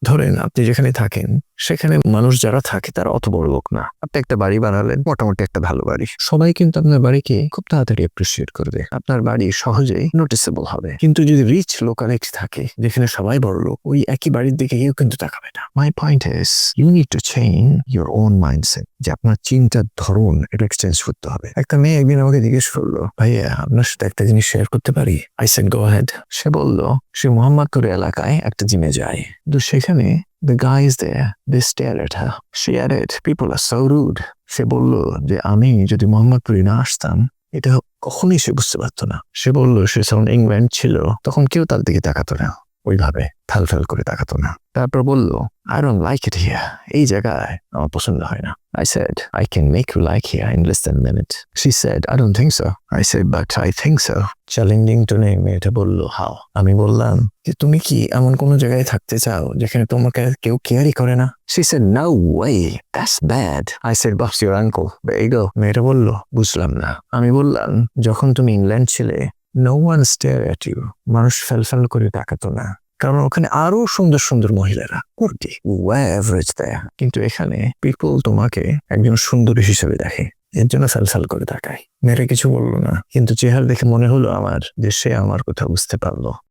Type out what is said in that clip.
ধরেন আপনি যেখানে থাকেন সেখানে মানুষ যারা থাকে তারা অত বড় লোক না। আপনি একটা বাড়ি বানালেন, মোটামুটি একটা ভালো বাড়ি, সবাই কিন্তু আপনার বাড়িকে খুব তাড়াতাড়ি অ্যাপ্রিসিয়েট করবে, আপনার বাড়ি সহজেই নোটিসেবল হবে। কিন্তু যদি রিচ লোকালিটি থাকে যেখানে সবাই বড় লোক, ওই একই বাড়ির দিকে কেউ কিন্তু তাকাবে না। My point is you need to change your own mindset, যে আপনার চিন্তার ধরন এটা এক্সচেঞ্জ করতে হবে। একটা মেয়ে একদিন আমাকে জিজ্ঞেস করলো, ভাইয়া আপনার সাথে একটা জিনিস শেয়ার করতে পারি? I said go ahead. সে বলল সে মোহাম্মদপুর এলাকায় একটা জিমে যায়, কিন্তু সেখানে the guys there, they stare at her. She added, people are so rude. সে বলল যে আমি যদি মোহাম্মদপুরে না আসতাম এটা কখনোই সে বুঝতে পারতো না। সে বলল সে যখন ইংল্যান্ড ছিল তখন কেউ তার দিকে তাকাতো না, ওইভাবে ফ্যাল করে তাকাতো না। তারপর বলল, I don't like it here. এই জায়গায় আমার পছন্দ হয় না। I said, I can make you like here in less than a minute. She said, I don't think so. I said, but I think so. Challenging টোনে মেয়েটা বলল, হাও? আমি বললাম যে তুমি কি এমন কোনো জায়গায় থাকতে চাও যেখানে তোমাকে কেউ কেয়ারই করে না? She said, no way, that's bad. I said, Bob's your uncle. There you go. মেয়েটা বলল, বুঝলাম না। আমি বললাম, যখন তুমি ইংল্যান্ড ছিলে, no one stare at you. মানুষ ফেল করে তাকাতো না, কারণ ওখানে আরো সুন্দর সুন্দর মহিলারা কোটি এভারেজ দেয়, কিন্তু এখানে পিপল তোমাকে একজন সুন্দরী হিসেবে দেখে, এর জন্য ফেল করে তাকায়। মেয়েরা কিছু বললো না, কিন্তু চেহারা দেখে মনে হলো আমার যে সে আমার কথা বুঝতে পারলো।